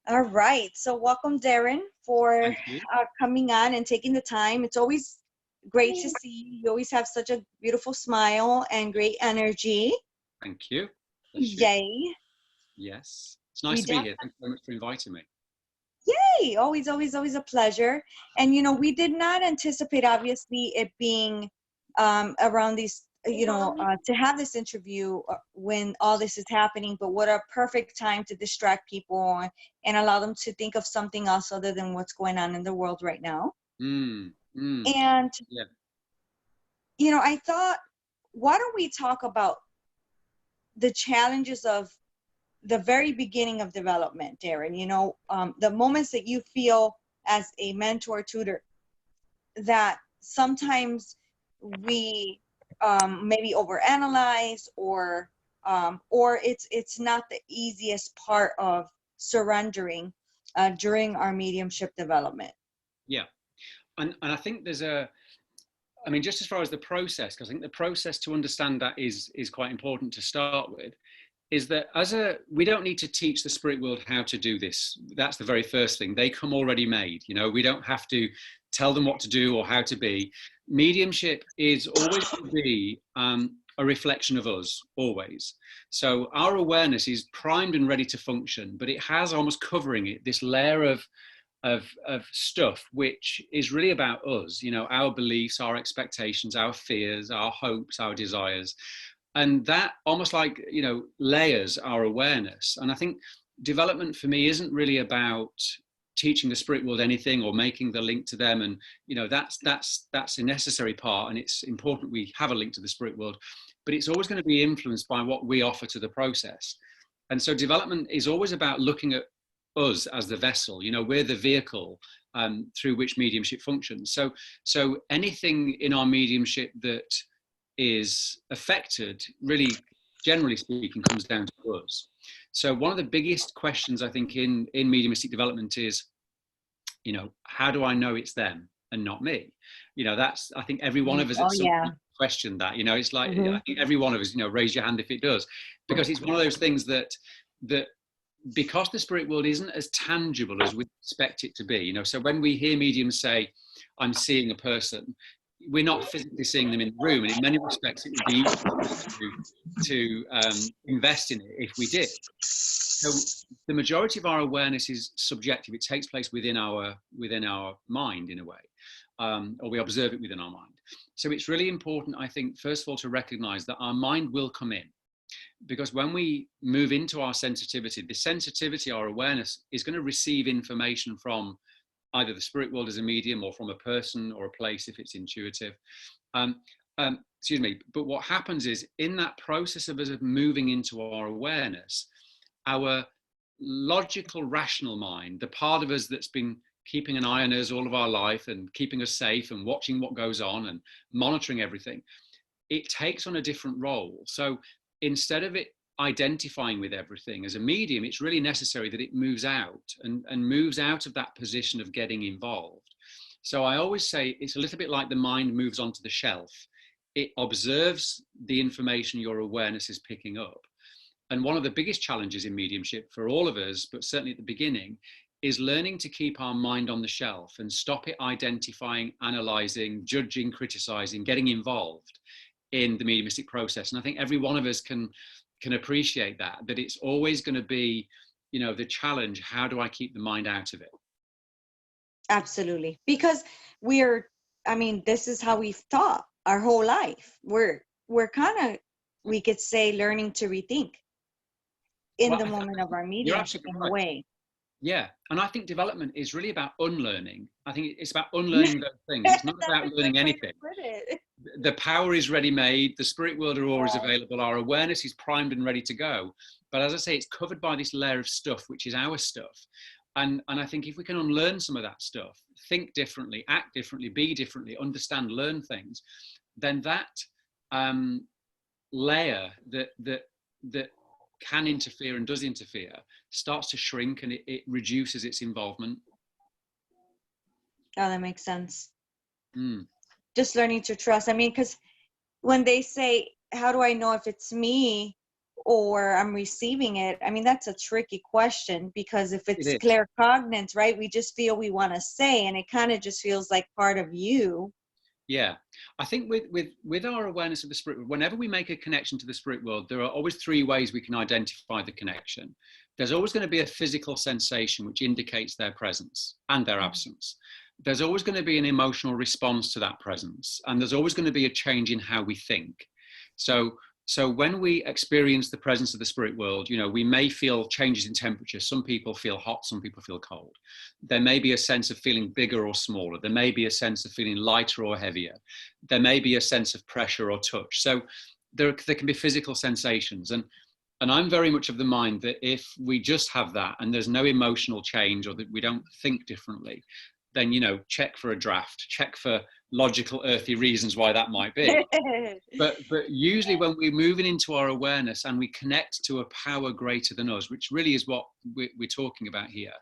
All right. So welcome, Darren, for Thank you. coming on and taking the time. It's always great to see you. You always have such a beautiful smile and great energy. Thank you. Bless you. Yay. Yes. It's nice We to be def- here. Thank you very much for inviting me. Yay. Always, always, always a pleasure. And, we did not anticipate, obviously, it being around these, to have this interview when all this is happening. But what a perfect time to distract people and allow them to think of something else other than what's going on in the world right now. Mm, mm, And yeah. I thought, why don't we talk about the challenges of the very beginning of development, Darren? The moments that you feel as a mentor tutor that sometimes we maybe overanalyze or it's not the easiest part of surrendering during our mediumship development. Yeah. And I think just as far as the process, because I think the process to understand that is quite important to start with, is that we don't need to teach the spirit world how to do this. That's the very first thing. They come already made. We don't have to tell them what to do or how to be. Mediumship is always going to be a reflection of us, always. So our awareness is primed and ready to function, but it has almost covering it this layer of stuff which is really about us, our beliefs, our expectations, our fears, our hopes, our desires. And that almost like layers our awareness. And I think development for me isn't really about teaching the spirit world anything or making the link to them. And that's a necessary part, and it's important we have a link to the spirit world, but it's always going to be influenced by what we offer to the process. And so development is always about looking at us as the vessel. We're the vehicle through which mediumship functions. So anything in our mediumship that is affected, really, generally speaking, comes down to us. So one of the biggest questions I think in mediumistic development is, how do I know it's them and not me? That's, I think every one of us at some point question that. It's like, I think every one of us, raise your hand if it does, because it's one of those things that because the spirit world isn't as tangible as we expect it to be. So when we hear mediums say, I'm seeing a person, we're not physically seeing them in the room, and in many respects it would be easy to invest in it if we did. So the majority of our awareness is subjective. It takes place within our mind, in a way, or we observe it within our mind. So it's really important, I think, first of all, to recognize that our mind will come in, because when we move into our sensitivity, the sensitivity, our awareness, is going to receive information from either the spirit world as a medium or from a person or a place if it's intuitive. But what happens is, in that process of us moving into our awareness, our logical, rational mind, the part of us that's been keeping an eye on us all of our life and keeping us safe and watching what goes on and monitoring everything, it takes on a different role. So instead of it identifying with everything as a medium, it's really necessary that it moves out and moves out of that position of getting involved. So I always say it's a little bit like the mind moves onto the shelf. It observes the information your awareness is picking up. And one of the biggest challenges in mediumship for all of us, but certainly at the beginning, is learning to keep our mind on the shelf and stop it identifying, analyzing, judging, criticizing, getting involved in the mediumistic process. And I think every one of us can appreciate that it's always going to be, the challenge, how do I keep the mind out of it? Absolutely. Because this is how we've taught our whole life. We're kind of, we could say, learning to rethink in the moment of our mediumship in a way. Yeah. And I think development is really about unlearning. I think it's about unlearning those things. It's not about learning anything. The power is ready-made. The spirit world are always available. Our awareness is primed and ready to go. But as I say, it's covered by this layer of stuff, which is our stuff. And I think if we can unlearn some of that stuff, think differently, act differently, be differently, understand, learn things, then that layer that can interfere and does interfere starts to shrink, and it reduces its involvement. Oh, that makes sense. Just learning to trust. Because when they say, how do I know if it's me? or I'm receiving it? I mean, that's a tricky question, because if It it's is. claircognizance, right, we just feel we want to say, and it kind of just feels like part of you. Yeah, I think with our awareness of the spirit world, whenever we make a connection to the spirit world, there are always three ways we can identify the connection. There's always going to be a physical sensation which indicates their presence and their absence. There's always going to be an emotional response to that presence, and there's always going to be a change in how we think. So when we experience the presence of the spirit world, you know, we may feel changes in temperature. Some people feel hot, some people feel cold. There may be a sense of feeling bigger or smaller. There may be a sense of feeling lighter or heavier. There may be a sense of pressure or touch. So there can be physical sensations. And I'm very much of the mind that if we just have that and there's no emotional change, or that we don't think differently, then, you know, check for a draft, check for logical, earthy reasons why that might be. But usually when we're moving into our awareness and we connect to a power greater than us, which really is what we're talking about here,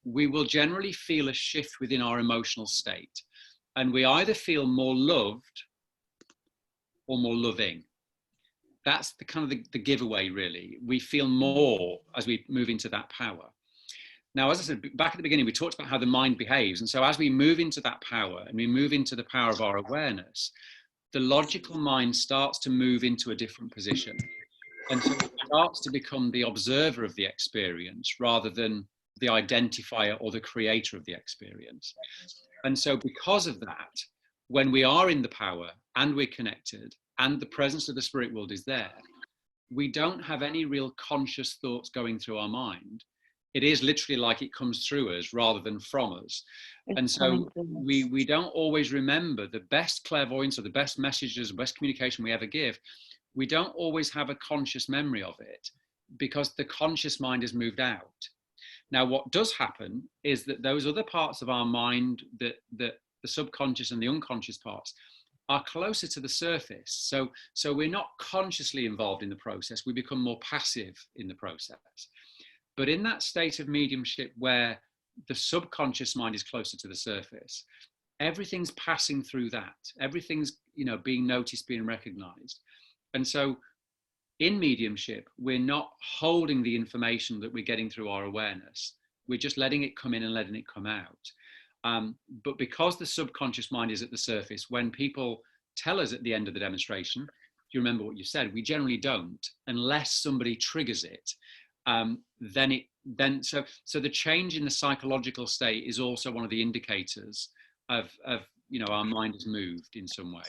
we will generally feel a shift within our emotional state. And we either feel more loved or more loving. That's the kind of the giveaway, really. We feel more as we move into that power. Now, as I said, back at the beginning, we talked about how the mind behaves. And so as we move into that power and we move into the power of our awareness, the logical mind starts to move into a different position. And so it starts to become the observer of the experience rather than the identifier or the creator of the experience. And so because of that, when we are in the power and we're connected and the presence of the spirit world is there, we don't have any real conscious thoughts going through our mind. It is literally like it comes through us rather than from us. And so we don't always remember the best clairvoyance or the best messages, the best communication we ever give. We don't always have a conscious memory of it because the conscious mind has moved out. Now, what does happen is that those other parts of our mind, that the subconscious and the unconscious parts, are closer to the surface. So we're not consciously involved in the process. We become more passive in the process. But in that state of mediumship where the subconscious mind is closer to the surface, everything's passing through that. Everything's, you know, being noticed, being recognized. And so in mediumship, we're not holding the information that we're getting through our awareness. We're just letting it come in and letting it come out. But because the subconscious mind is at the surface, when people tell us at the end of the demonstration, do you remember what you said? We generally don't, unless somebody triggers it. So the change in the psychological state is also one of the indicators of you know, our mind has moved in some way.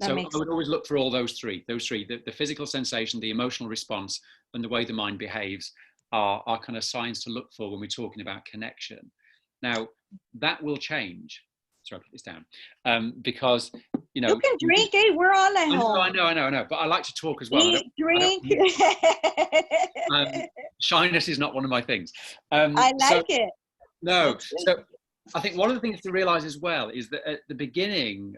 So I would always look for all those three, the physical sensation, the emotional response, and the way the mind behaves are kind of signs to look for when we're talking about connection. Now, that will change. Sorry, put this down. Because, you know, you can drink it. We're all at home. I know. But I like to talk as well. Eat, drink. Shyness is not one of my things. I like it. No. So I think one of the things to realize as well is that at the beginning,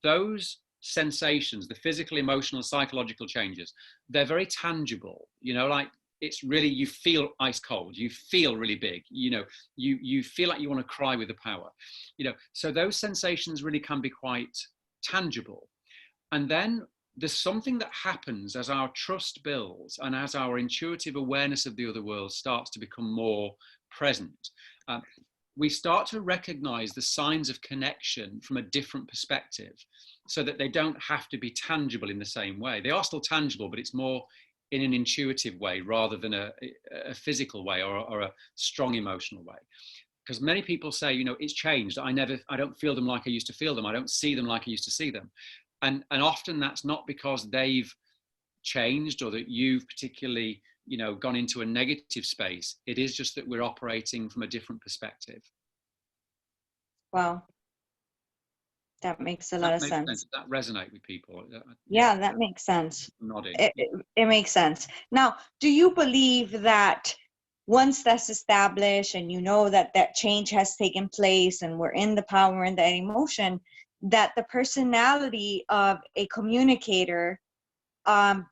those sensations, the physical, emotional, psychological changes, they're very tangible. You know, like, it's really, you feel ice cold, you feel really big, you know, you feel like you want to cry with the power, you know, so those sensations really can be quite tangible. And then there's something that happens as our trust builds and as our intuitive awareness of the other world starts to become more present. We start to recognize the signs of connection from a different perspective, so that they don't have to be tangible in the same way. They are still tangible, but it's more in an intuitive way rather than a physical way or a strong emotional way. Because many people say, you know, it's changed. I don't feel them like I used to feel them. I don't see them like I used to see them. And often that's not because they've changed or that you've particularly, you know, gone into a negative space. It is just that we're operating from a different perspective. Wow. That makes a lot of sense. Does that resonate with people? Yeah, that makes sense. Nodding. It makes sense. Now, do you believe that once that's established and you know that that change has taken place and we're in the power and that emotion, that the personality of a communicator, it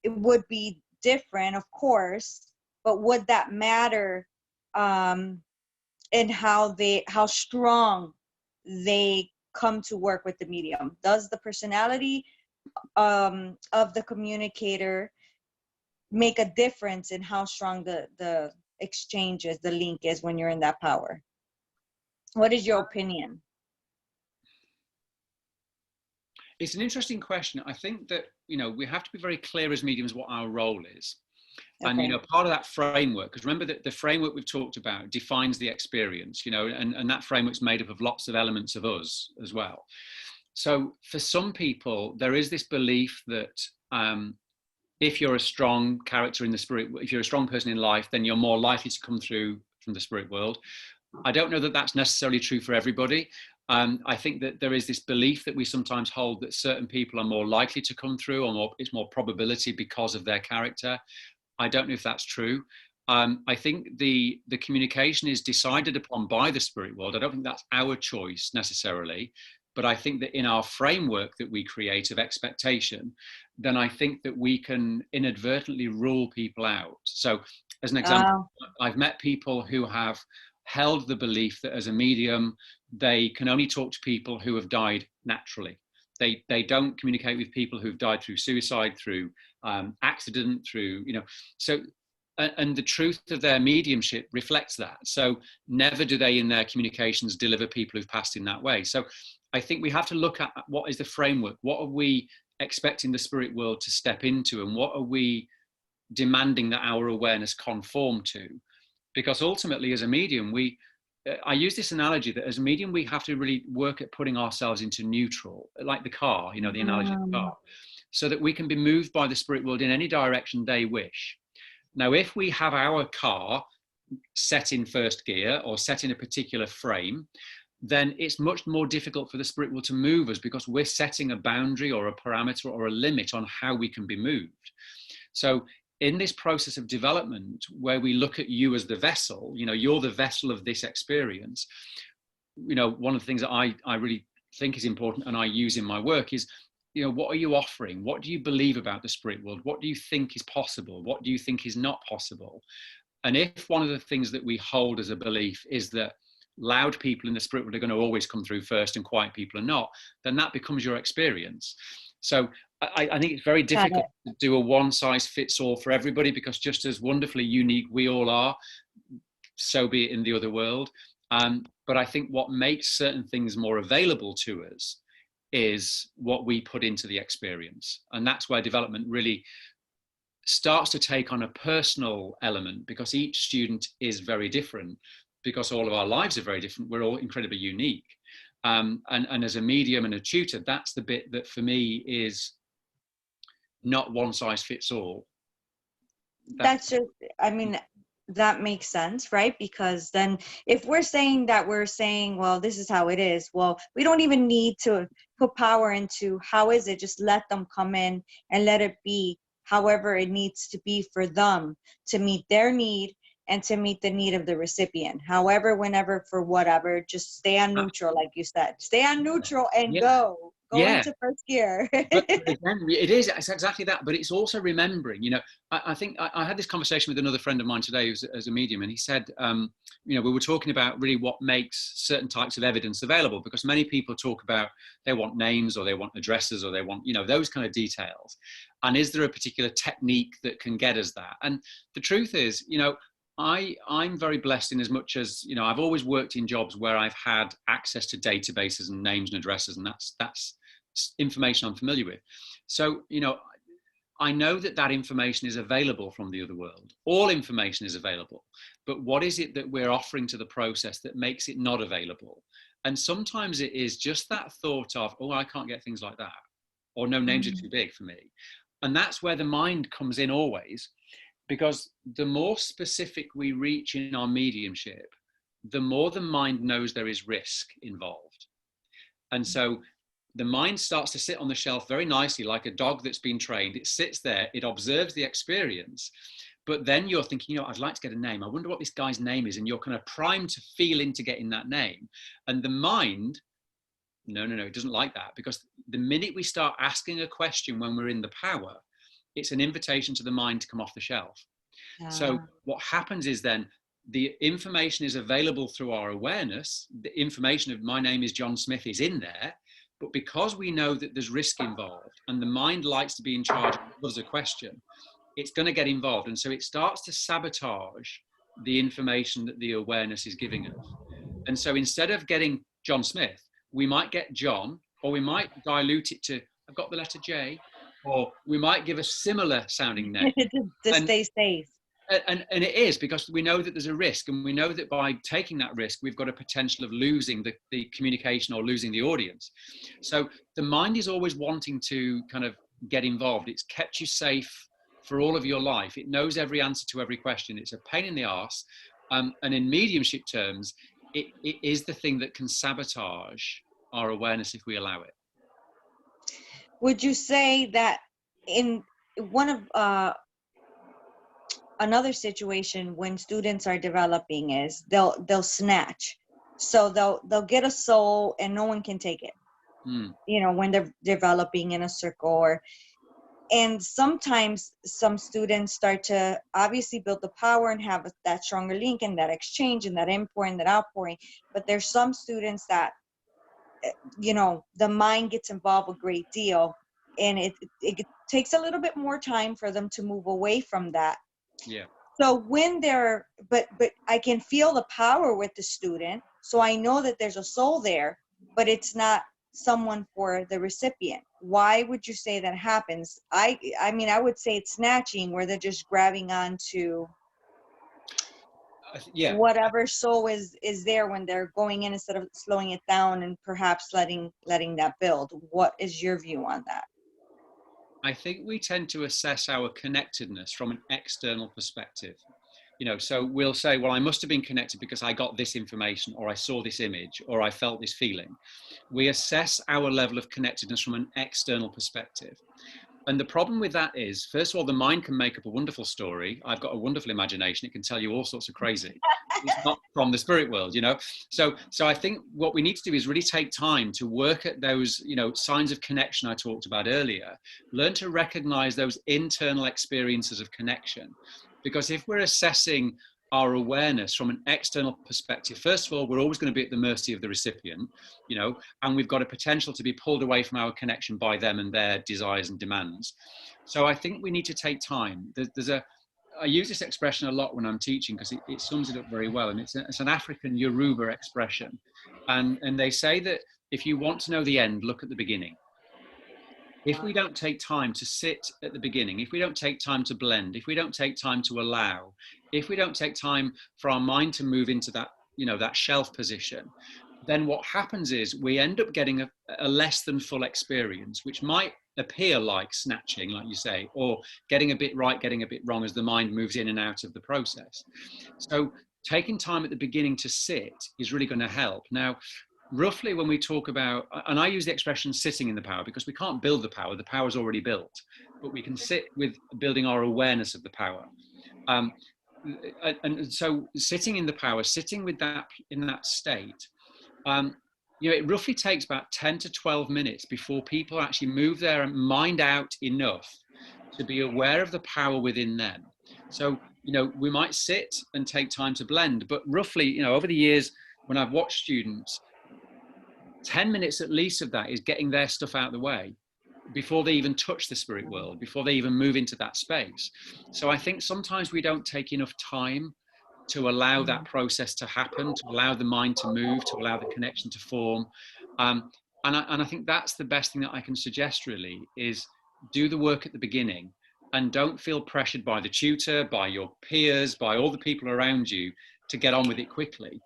would be different, of course, but would that matter in how strong they come to work with the medium? Does the personality of the communicator make a difference in how strong the exchange is, the link is when you're in that power. What is your opinion? It's an interesting question. I think that, we have to be very clear as mediums what our role is. And, Okay. part of that framework, because remember that the framework we've talked about defines the experience, and that framework's made up of lots of elements of us as well. So for some people, there is this belief that if you're a strong character in the spirit, if you're a strong person in life, then you're more likely to come through from the spirit world. I don't know that that's necessarily true for everybody. I think that there is this belief that we sometimes hold that certain people are more likely to come through, or it's more probability because of their character. I don't know if that's true. I think the communication is decided upon by the spirit world. I don't think that's our choice necessarily, but I think that in our framework that we create of expectation, then I think that we can inadvertently rule people out. So as an example, I've met people who have held the belief that as a medium, they can only talk to people who have died naturally. They don't communicate with people who've died through suicide, through accident, through, so, and the truth of their mediumship reflects that. So never do they in their communications deliver people who've passed in that way. So I think we have to look at what is the framework, what are we expecting the spirit world to step into, and what are we demanding that our awareness conform to? Because ultimately as a medium, I use this analogy that as a medium, we have to really work at putting ourselves into neutral, like the car, the analogy of the car, so that we can be moved by the spirit world in any direction they wish. Now, if we have our car set in first gear or set in a particular frame, then it's much more difficult for the spirit world to move us, because we're setting a boundary or a parameter or a limit on how we can be moved. So in this process of development, where we look at you as the vessel, you're the vessel of this experience. One of the things that I really think is important and I use in my work is, what are you offering? What do you believe about the spirit world? What do you think is possible? What do you think is not possible? And if one of the things that we hold as a belief is that loud people in the spirit world are going to always come through first and quiet people are not, then that becomes your experience. So I think it's very difficult to do a one size fits all for everybody, because just as wonderfully unique we all are, so be it in the other world. But I think what makes certain things more available to us is what we put into the experience. And that's where development really starts to take on a personal element, because each student is very different, because all of our lives are very different. We're all incredibly unique. And as a medium and a tutor, that's the bit that for me is not one size fits all. That's just, that makes sense, right? Because then if we're saying, well, this is how it is, well, we don't even need to put power into how is it, just let them come in and let it be however it needs to be for them to meet their need and to meet the need of the recipient. However, whenever, for whatever, just stay on neutral, like you said. Stay on neutral and go into first gear. But again, it's exactly that. But it's also remembering, I think I had this conversation with another friend of mine today who's as a medium, and he said, we were talking about really what makes certain types of evidence available, because many people talk about they want names or they want addresses or they want, those kind of details. And is there a particular technique that can get us that? And the truth is, I'm very blessed in as much as, I've always worked in jobs where I've had access to databases and names and addresses, and that's information I'm familiar with. So, I know that information is available from the other world. All information is available. But what is it that we're offering to the process that makes it not available? And sometimes it is just that thought of, oh, I can't get things like that. Or no, names are too big for me. And that's where the mind comes in always. Because the more specific we reach in our mediumship, the more the mind knows there is risk involved. And so the mind starts to sit on the shelf very nicely, like a dog that's been trained. It sits there, it observes the experience, but then you're thinking, I'd like to get a name. I wonder what this guy's name is. And you're kind of primed to feel into getting that name. And the mind, no, it doesn't like that, because the minute we start asking a question when we're in the power, it's an invitation to the mind to come off the shelf. So what happens is then the information is available through our awareness. The information of my name is John Smith is in there, but because we know that there's risk involved and the mind likes to be in charge of a question, it's going to get involved. And so it starts to sabotage the information that the awareness is giving us. And so instead of getting John Smith, we might get John, or we might dilute it to, I've got the letter J, or we might give a similar sounding name. To and, stay safe. and it is because we know that there's a risk, and we know that by taking that risk, we've got a potential of losing the communication or losing the audience. So the mind is always wanting to kind of get involved. It's kept you safe for all of your life. It knows every answer to every question. It's a pain in the arse. And in mediumship terms, it is the thing that can sabotage our awareness if we allow it. Would you say that in one of another situation when students are developing is they'll snatch, so they'll get a soul and no one can take it, you know, when they're developing in a circle, and sometimes some students start to obviously build the power and have that stronger link and that exchange and that inpouring, that outpouring, but there's some students that, you know, the mind gets involved a great deal, and it takes a little bit more time for them to move away from that. Yeah. So when they're, but I can feel the power with the student, so I know that there's a soul there, but it's not someone for the recipient. Why would you say that happens? I mean, I would say it's snatching, where they're just grabbing onto whatever soul is there when they're going in, instead of slowing it down and perhaps letting that build. What is your view on that? I think we tend to assess our connectedness from an external perspective. You know, so we'll say, well, I must have been connected because I got this information, or I saw this image, or I felt this feeling. We assess our level of connectedness from an external perspective. And the problem with that is, first of all, the mind can make up a wonderful story. I've got a wonderful imagination. It can tell you all sorts of crazy. It's not from the spirit world, you know? So I think what we need to do is really take time to work at those, you know, signs of connection I talked about earlier. Learn to recognize those internal experiences of connection. Because if we're assessing our awareness from an external perspective, first of all, we're always going to be at the mercy of the recipient, you know, and we've got a potential to be pulled away from our connection by them and their desires and demands. So I think we need to take time. I use this expression a lot when I'm teaching because it sums it up very well. And it's an African Yoruba expression. And they say that if you want to know the end, look at the beginning. If we don't take time to sit at the beginning, if we don't take time to blend, if we don't take time to allow, if we don't take time for our mind to move into that, you know, that shelf position, then what happens is we end up getting a less than full experience, which might appear like snatching, like you say, or getting a bit right, getting a bit wrong as the mind moves in and out of the process. So taking time at the beginning to sit is really going to help. Now, roughly when we talk about, and I use the expression sitting in the power because we can't build the power is already built, but we can sit with building our awareness of the power. And so sitting in the power, sitting with that in that state, you know, it roughly takes about 10 to 12 minutes before people actually move their mind out enough to be aware of the power within them. So, you know, we might sit and take time to blend, but roughly, you know, over the years when I've watched students, 10 minutes at least of that is getting their stuff out of the way before they even touch the spirit world, before they even move into that space. So I think sometimes we don't take enough time to allow that process to happen, to allow the mind to move, to allow the connection to form. And I think that's the best thing that I can suggest really, is do the work at the beginning and don't feel pressured by the tutor, by your peers, by all the people around you to get on with it quickly,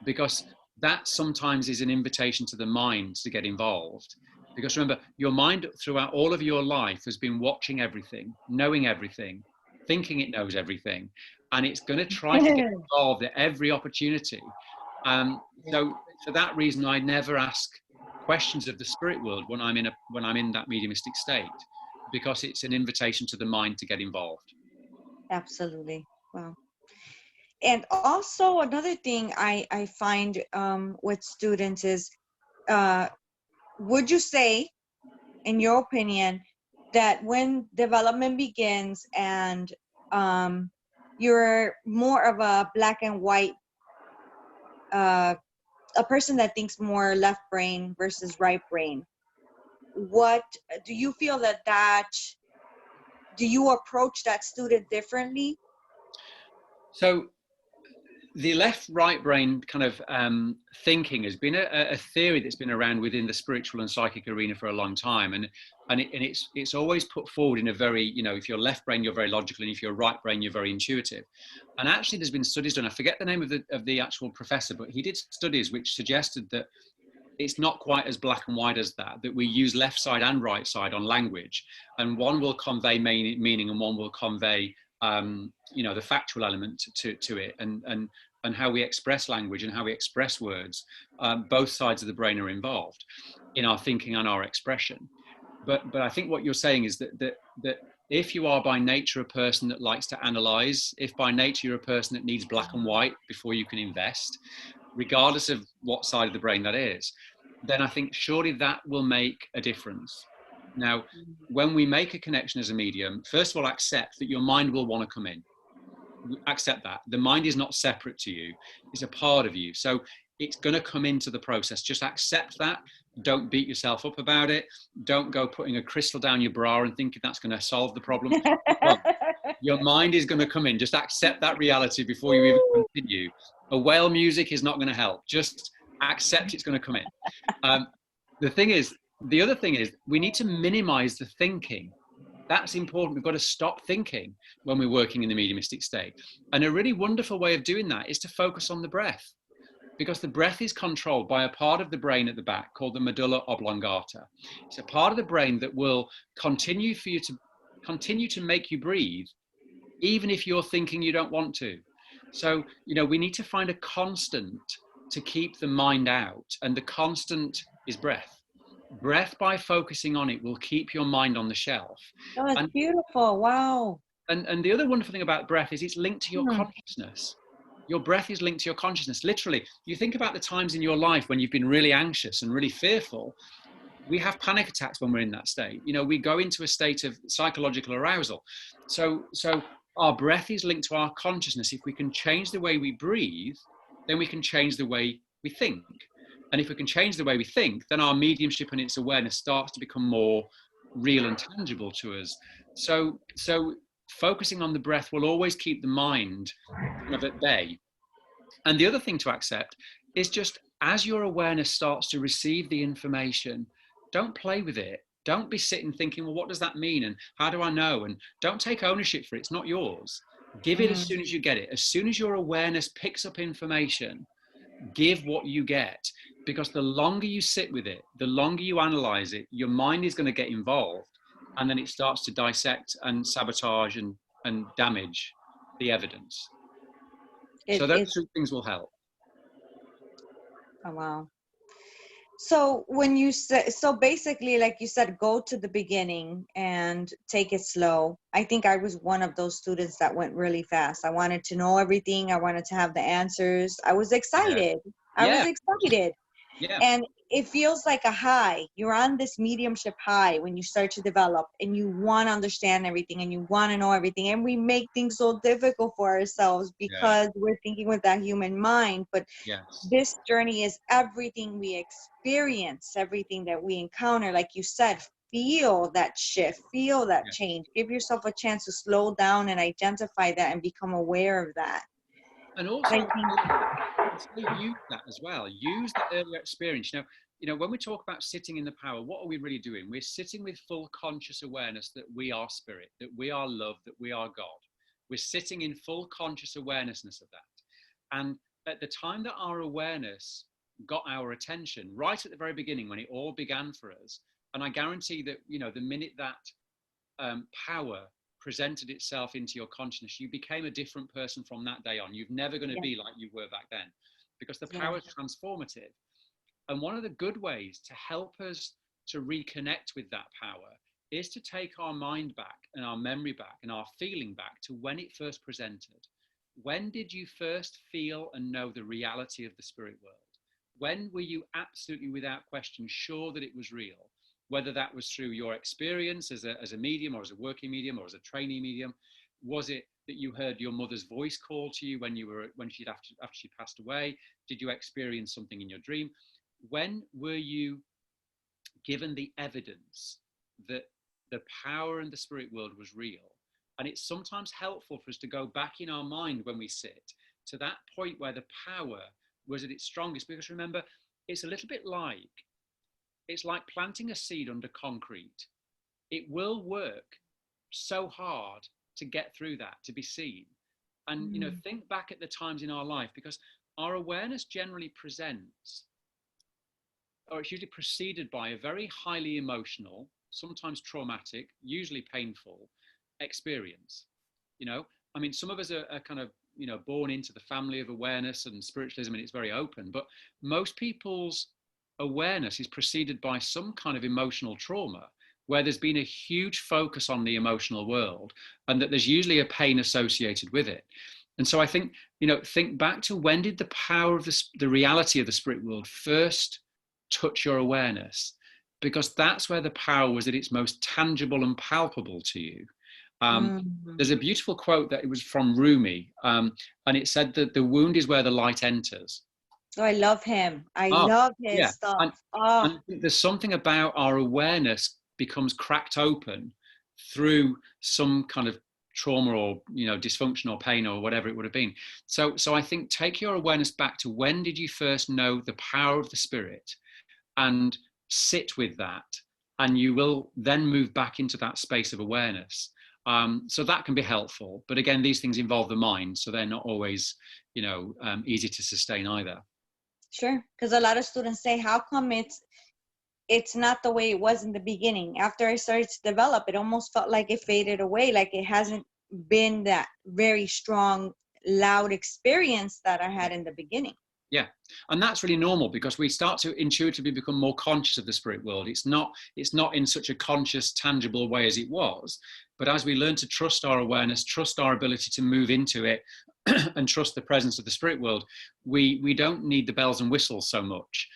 because that sometimes is an invitation to the mind to get involved. Because remember, your mind throughout all of your life has been watching everything, knowing everything, thinking it knows everything, and it's going to try to get involved at every opportunity. So for that reason, I never ask questions of the spirit world when I'm in that mediumistic state, because it's an invitation to the mind to get involved. Absolutely. Wow. And also another thing I find with students is, would you say, in your opinion, that when development begins and you're more of a black and white, a person that thinks more left brain versus right brain, what do you feel that do you approach that student differently? So the left-right brain kind of thinking has been a theory that's been around within the spiritual and psychic arena for a long time, and it's always put forward in a very, if you're left brain, you're very logical, and if you're right brain, you're very intuitive. And actually, there's been studies done. I forget the name of the actual professor, but he did studies which suggested that it's not quite as black and white as that. That we use left side and right side on language, and one will convey meaning, and one will convey the factual element to it, and how we express language and how we express words. Both sides of the brain are involved in our thinking and our expression. But I think what you're saying is that if you are by nature a person that likes to analyze, if by nature you're a person that needs black and white before you can invest, regardless of what side of the brain that is, then I think surely that will make a difference. Now, when we make a connection as a medium, first of all, accept that your mind will want to come in. Accept that. The mind is not separate to you. It's a part of you. So it's going to come into the process. Just accept that. Don't beat yourself up about it. Don't go putting a crystal down your bra and thinking that's going to solve the problem. Well, your mind is going to come in. Just accept that reality before you even continue. A whale music is not going to help. Just accept it's going to come in. The other thing is we need to minimize the thinking. That's important. We've got to stop thinking when we're working in the mediumistic state. And a really wonderful way of doing that is to focus on the breath, because the breath is controlled by a part of the brain at the back called the medulla oblongata. It's a part of the brain that will continue to make you breathe, even if you're thinking you don't want to. So, we need to find a constant to keep the mind out, and the constant is breath. Breath, by focusing on it, will keep your mind on the shelf. Oh, that's beautiful. Wow. And the other wonderful thing about breath is it's linked to your consciousness. Your breath is linked to your consciousness. Literally, you think about the times in your life when you've been really anxious and really fearful. We have panic attacks when we're in that state. We go into a state of psychological arousal. So our breath is linked to our consciousness. If we can change the way we breathe, then we can change the way we think. And if we can change the way we think, then our mediumship and its awareness starts to become more real and tangible to us. So focusing on the breath will always keep the mind kind of at bay. And the other thing to accept is just as your awareness starts to receive the information, don't play with it. Don't be sitting thinking, well, what does that mean? And how do I know? And don't take ownership for it. It's not yours. Give it as soon as you get it. As soon as your awareness picks up information, give what you get. Because the longer you sit with it, the longer you analyze it, your mind is going to get involved, and then it starts to dissect and sabotage and damage the evidence. So those two things will help. Oh, wow. So when you say, so basically, like you said, go to the beginning and take it slow. I think I was one of those students that went really fast. I wanted to know everything. I wanted to have the answers. I was excited. I was excited. Yeah. And it feels like a high. You're on this mediumship high when you start to develop, and you want to understand everything and you want to know everything. And we make things so difficult for ourselves because we're thinking with that human mind. But this journey is everything we experience, everything that we encounter. Like you said, feel that shift, feel that change. Give yourself a chance to slow down and identify that and become aware of that. And also, use that as well. Use the earlier experience. When we talk about sitting in the power, what are we really doing? We're sitting with full conscious awareness that we are spirit, that we are love, that we are God. We're sitting in full conscious awarenessness of that. And at the time that our awareness got our attention, right at the very beginning when it all began for us, and I guarantee that, the minute that power presented itself into your consciousness, you became a different person from that day on. You're never going to be like you were back then, because the power is transformative. And one of the good ways to help us to reconnect with that power is to take our mind back and our memory back and our feeling back to when it first presented. When did you first feel and know the reality of the spirit world? When were you absolutely, without question, sure that it was real? Whether that was through your experience as a medium, or as a working medium, or as a trainee medium. Was it that you heard your mother's voice call to you when she passed away? Did you experience something in your dream? When were you given the evidence that the power in the spirit world was real? And it's sometimes helpful for us to go back in our mind when we sit to that point where the power was at its strongest. Because remember, it's a little bit like, it's like planting a seed under concrete. It will work so hard to get through that, to be seen. And, you know, think back at the times in our life, because our awareness generally presents, or it's usually preceded by a very highly emotional, sometimes traumatic, usually painful experience. You know, I mean, some of us are kind of, you know, born into the family of awareness and spiritualism, and it's very open, but most people's awareness is preceded by some kind of emotional trauma where there's been a huge focus on the emotional world, and that there's usually a pain associated with it. And so I think, you know, think back to, when did the power of the reality of the spirit world first touch your awareness? Because that's where the power was at its most tangible and palpable to you. There's a beautiful quote that it was from Rumi, and it said that the wound is where the light enters. Oh, I love him. I love his stuff. And there's something about our awareness becomes cracked open through some kind of trauma or, you know, dysfunction or pain or whatever it would have been. So I think take your awareness back to, when did you first know the power of the spirit, and sit with that, and you will then move back into that space of awareness. So that can be helpful, but again, these things involve the mind, so they're not always, you know, easy to sustain either. Sure, because a lot of students say, how come it's not the way it was in the beginning? After I started to develop, it almost felt like it faded away, like it hasn't been that very strong, loud experience that I had in the beginning. Yeah, and that's really normal, because we start to intuitively become more conscious of the spirit world. It's not in such a conscious, tangible way as it was, but as we learn to trust our awareness, trust our ability to move into it, and trust the presence of the spirit world, we don't need the bells and whistles so much.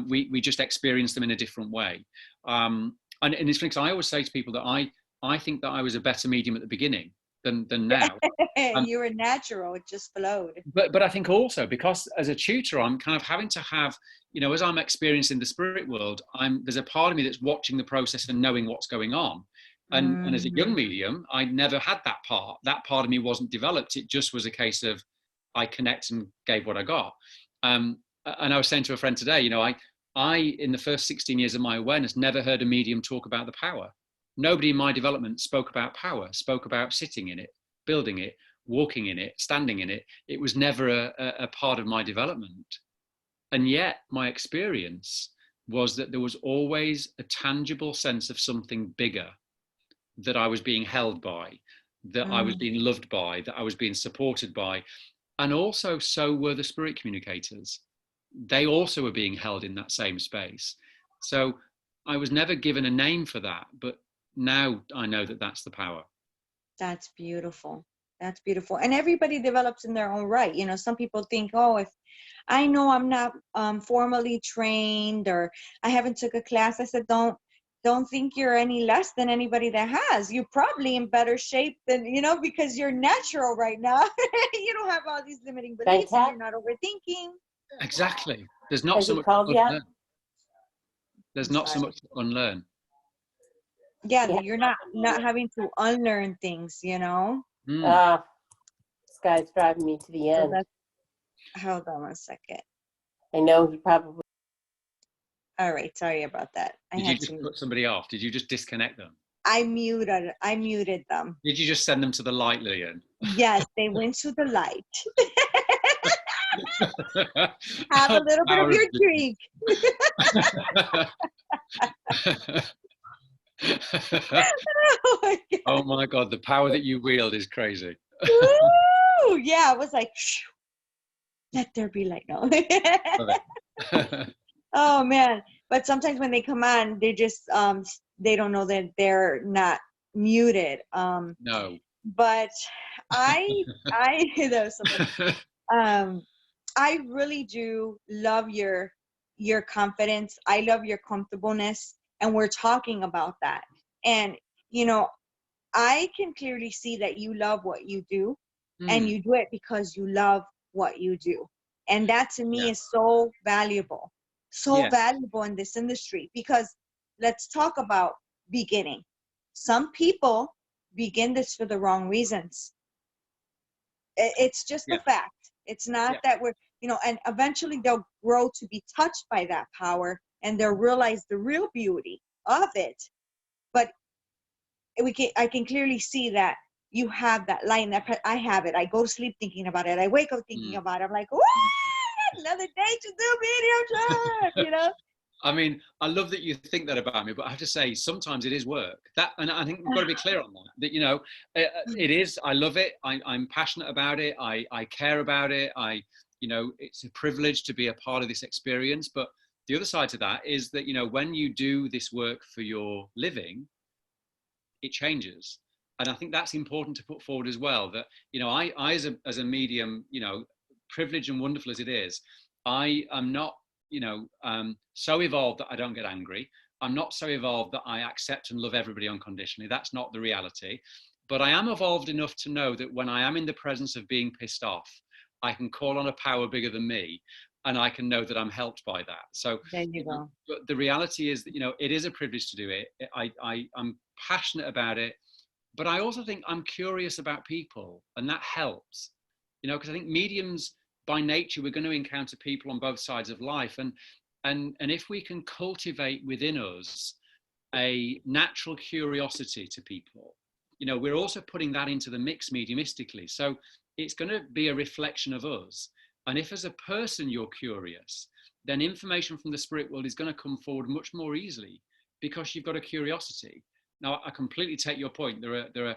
We just experience them in a different way. And it's funny, because I always say to people that I think that I was a better medium at the beginning than now. You were natural, it just flowed. But I think also, because as a tutor, I'm kind of having to have, you know, as I'm experiencing the spirit world, there's a part of me that's watching the process and knowing what's going on. And as a young medium, I never had that part. That part of me wasn't developed. It just was a case of, I connect and gave what I got. And I was saying to a friend today, you know, I in the first 16 years of my awareness, never heard a medium talk about the power. Nobody in my development spoke about power, spoke about sitting in it, building it, walking in it, standing in it. It was never a part of my development. And yet my experience was that there was always a tangible sense of something bigger, that I was being held by, that I was being loved by, that I was being supported by. And also, so were the spirit communicators. They also were being held in that same space. So I was never given a name for that, but now I know that that's the power. That's beautiful. That's beautiful. And everybody develops in their own right. You know, some people think, oh, if I know I'm not formally trained, or I haven't took a class, I said, don't think you're any less than anybody that has. You're probably in better shape than, you know, because you're natural right now. You don't have all these limiting beliefs, and you're not overthinking. Exactly. There's not so much to unlearn. There's not so much to unlearn. Yeah, you're not having to unlearn things, you know. This guy's driving me to the end. Hold on one second. I know he probably. All right, sorry about that. Did you just put somebody off? Did you just disconnect them? I muted them. Did you just send them to the light, Lillian? Yes, they went to the light. Have a little bit of your drink. Oh my God, the power that you wield is crazy. Ooh, yeah, I was like, let there be light. No. Oh man, but sometimes when they come on, they just they don't know that they're not muted. No. But I I really do love your confidence. I love your comfortableness, and we're talking about that. And you know, I can clearly see that you love what you do, and you do it because you love what you do. And that to me is so valuable. So valuable in this industry, because let's talk about beginning. Some people begin this for the wrong reasons. It's just a Yeah. fact. It's not Yeah. that we're, and eventually they'll grow to be touched by that power and they'll realize the real beauty of it. But I can clearly see that you have that light. I have it. I go to sleep thinking about it. I wake up thinking about it. I'm like, another day to do mediumship, I mean, I love that you think that about me, but I have to say, sometimes it is work. And I think we've got to be clear on that. That it is. I love it. I'm passionate about it. I care about it. It's a privilege to be a part of this experience. But the other side to that is that when you do this work for your living, it changes. And I think that's important to put forward as well. That I as a medium, privileged and wonderful as it is, I am not so evolved that I don't get angry. I'm not so evolved that I accept and love everybody unconditionally. That's not the reality. But I am evolved enough to know that when I am in the presence of being pissed off, I can call on a power bigger than me, and I can know that I'm helped by that. So there you go. But the reality is that it is a privilege to do it. I'm passionate about it, but I also think I'm curious about people, and that helps. Because I think mediums, by nature, we're going to encounter people on both sides of life, and if we can cultivate within us a natural curiosity to people, we're also putting that into the mix mediumistically. So it's going to be a reflection of us. And if as a person you're curious, then information from the spirit world is going to come forward much more easily because you've got a curiosity. Now, I completely take your point. There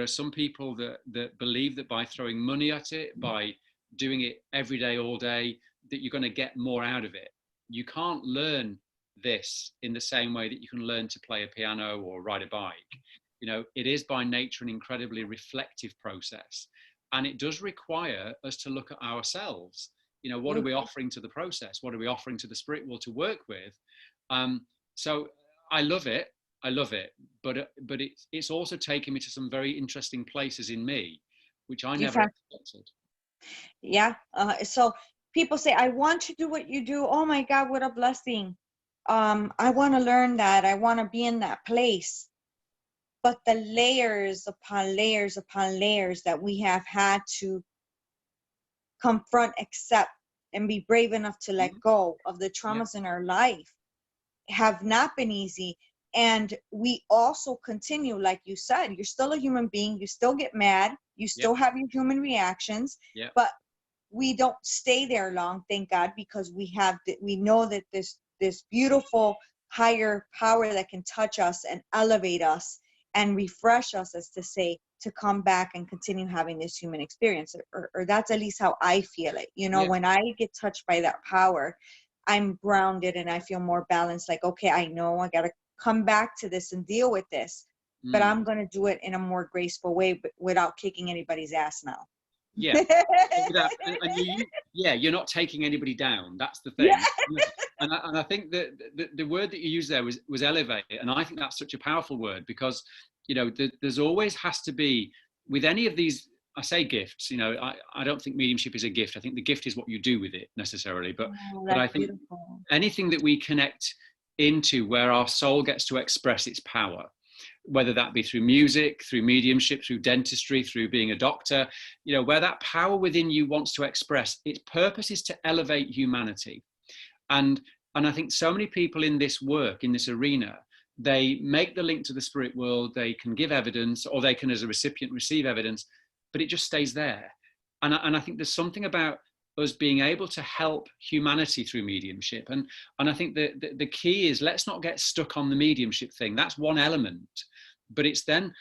are some people that believe that by throwing money at it, by doing it every day, all day, that you're going to get more out of it. You can't learn this in the same way that you can learn to play a piano or ride a bike. It is by nature an incredibly reflective process. And it does require us to look at ourselves. What are we offering to the process? What are we offering to the spirit world to work with? So I love it. But it's also taken me to some very interesting places in me, which I never expected. Yeah. So people say, I want to do what you do. Oh my God, what a blessing. I want to learn that. I want to be in that place. But the layers upon layers upon layers that we have had to confront, accept, and be brave enough to let go of the traumas in our life have not been easy. And we also continue, like you said, you're still a human being. You still get mad. You still have your human reactions. But we don't stay there long, thank God, because we know that this beautiful higher power that can touch us and elevate us and refresh us, as to say, to come back and continue having this human experience, or that's at least how I feel it. When I get touched by that power, I'm grounded and I feel more balanced. Like, okay, I know I got to come back to this and deal with this, but I'm going to do it in a more graceful way, but without kicking anybody's ass now. Yeah. You're not taking anybody down. That's the thing. And I think that the word that you used there was elevate. And I think that's such a powerful word because, there's always has to be, with any of these, I say gifts, I don't think mediumship is a gift. I think the gift is what you do with it necessarily. But I think anything that we connect into where our soul gets to express its power, whether that be through music, through mediumship, through dentistry, through being a doctor, where that power within you wants to express, its purpose is to elevate humanity. And I think so many people in this work, in this arena, they make the link to the spirit world, they can give evidence, or they can, as a recipient, receive evidence, but it just stays there. And I think there's something about us being able to help humanity through mediumship. And I think the key is, let's not get stuck on the mediumship thing. That's one element. But it's then,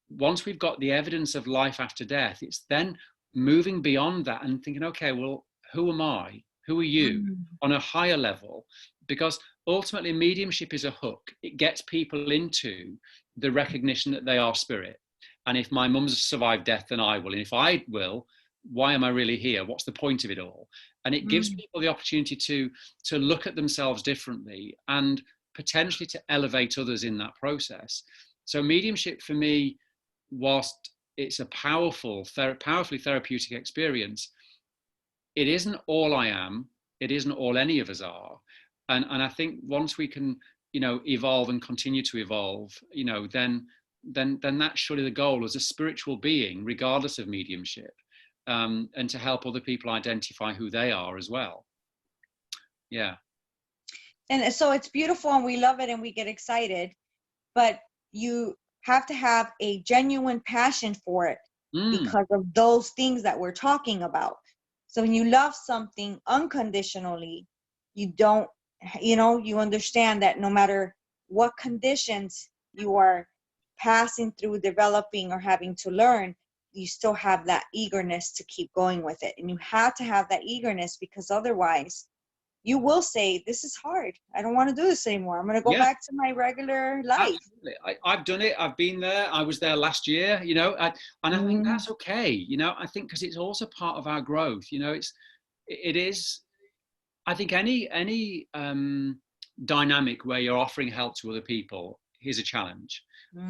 once we've got the evidence of life after death, it's then moving beyond that and thinking, okay, well, who am I? Who are you on a higher level? Because ultimately mediumship is a hook. It gets people into the recognition that they are spirit. And if my mum's survived death, then I will. And if I will, why am I really here? What's the point of it all? And it gives people the opportunity to look at themselves differently and potentially to elevate others in that process. So mediumship for me, whilst it's a powerfully therapeutic experience, it isn't all I am. It isn't all any of us are. And I think once we can, evolve and continue to evolve, then then that's surely the goal as a spiritual being, regardless of mediumship, and to help other people identify who they are as well. Yeah. And so it's beautiful and we love it and we get excited, but you have to have a genuine passion for it because of those things that we're talking about. So when you love something unconditionally, you don't, you understand that no matter what conditions you are passing through, developing, or having to learn, you still have that eagerness to keep going with it. And you have to have that eagerness, because otherwise you will say, this is hard. I don't want to do this anymore. I'm going to go back to my regular life. Absolutely. I've done it. I've been there. I was there last year, and I think that's okay. I think because it's also part of our growth. It is, I think any dynamic where you're offering help to other people is a challenge,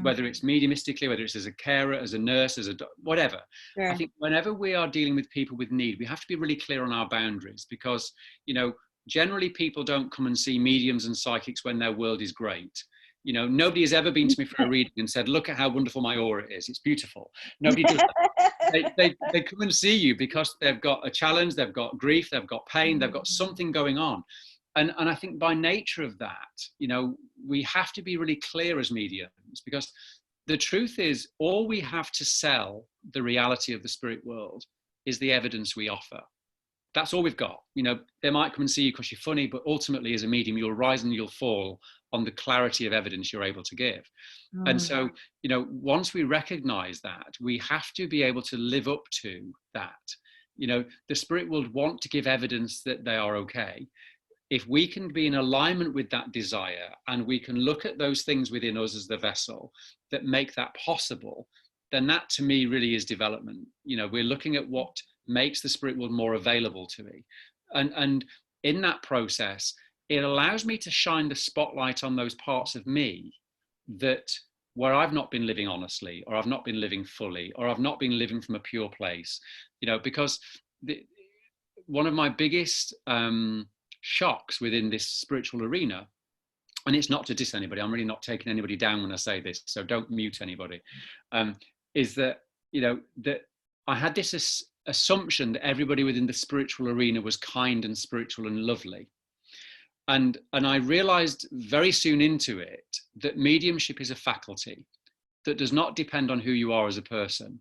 whether it's mediumistically, whether it's as a carer, as a nurse, as whatever. Sure. I think whenever we are dealing with people with need, we have to be really clear on our boundaries, because, generally people don't come and see mediums and psychics when their world is great. Nobody has ever been to me for a reading and said, look at how wonderful my aura is. It's beautiful. Nobody does that. They come and see you because they've got a challenge, they've got grief, they've got pain, they've got something going on. And I think by nature of that, we have to be really clear as mediums, because the truth is all we have to sell the reality of the spirit world is the evidence we offer. That's all we've got. They might come and see you because you're funny, but ultimately as a medium, you'll rise and you'll fall on the clarity of evidence you're able to give. And so, once we recognize that, we have to be able to live up to that. The spirit world want to give evidence that they are okay. If we can be in alignment with that desire, and we can look at those things within us as the vessel that make that possible, then that to me really is development. We're looking at what makes the spirit world more available to me. And in that process, it allows me to shine the spotlight on those parts of me where I've not been living honestly, or I've not been living fully, or I've not been living from a pure place, because one of my biggest shocks within this spiritual arena, and it's not to diss anybody, I'm really not taking anybody down when I say this, so don't mute anybody, is that, that I had this assumption that everybody within the spiritual arena was kind and spiritual and lovely. And I realized very soon into it that mediumship is a faculty that does not depend on who you are as a person.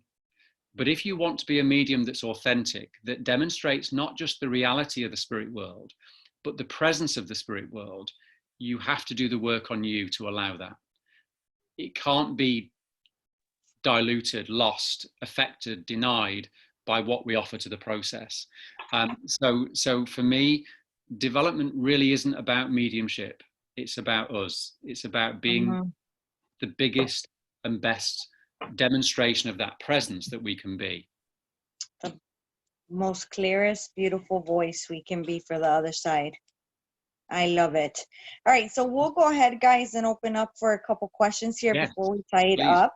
But if you want to be a medium that's authentic, that demonstrates not just the reality of the spirit world, but the presence of the spirit world, you have to do the work on you to allow that. It can't be diluted, lost, affected, denied by what we offer to the process. So for me, development really isn't about mediumship. It's about us. It's about being the biggest and best demonstration of that presence that we can be. The most clearest, beautiful voice we can be for the other side. I love it. All right, so we'll go ahead, guys, and open up for a couple questions here before we tie it up.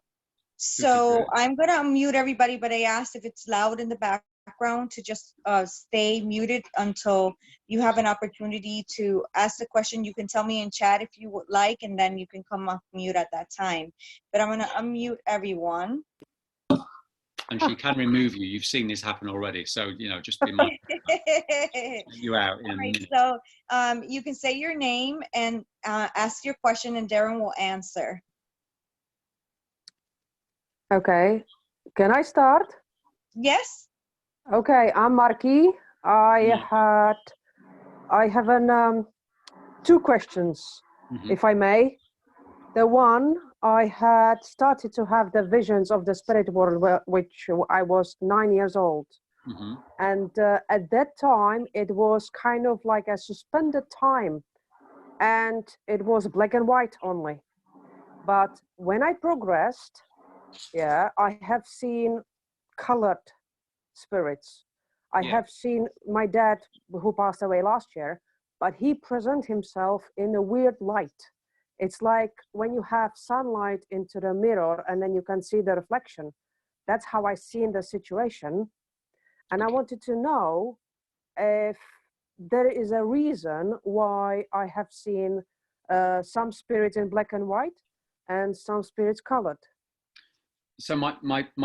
So I'm going to unmute everybody, but I asked if it's loud in the background to just stay muted until you have an opportunity to ask the question. You can tell me in chat if you would like, and then you can come off mute at that time. But I'm going to unmute everyone. And she can remove you. You've seen this happen already. So, just be mindful. You out in a minute. So you can say your name and ask your question, and Darren will answer. Okay, can I start? Yes. Okay, I'm Marky. I have two questions, if I may. The one, I had started to have the visions of the spirit world, which I was 9 years old. And at that time, it was kind of like a suspended time, and it was black and white only. But when I progressed, I have seen colored spirits. I have seen my dad, who passed away last year, but he present himself in a weird light. It's like when you have sunlight into the mirror and then you can see the reflection. That's how I seen the situation. And I wanted to know if there is a reason why I have seen some spirits in black and white and some spirits colored. so my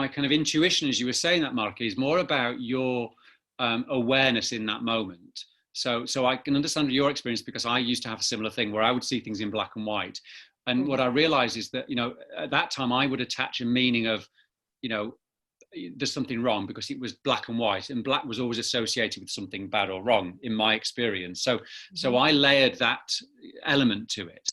kind of intuition, as you were saying that, Mark, is more about your awareness in that moment. So I can understand your experience, because I used to have a similar thing where I would see things in black and white. And what I realized is that, at that time I would attach a meaning of, there's something wrong, because it was black and white, and black was always associated with something bad or wrong in my experience. So I layered that element to it.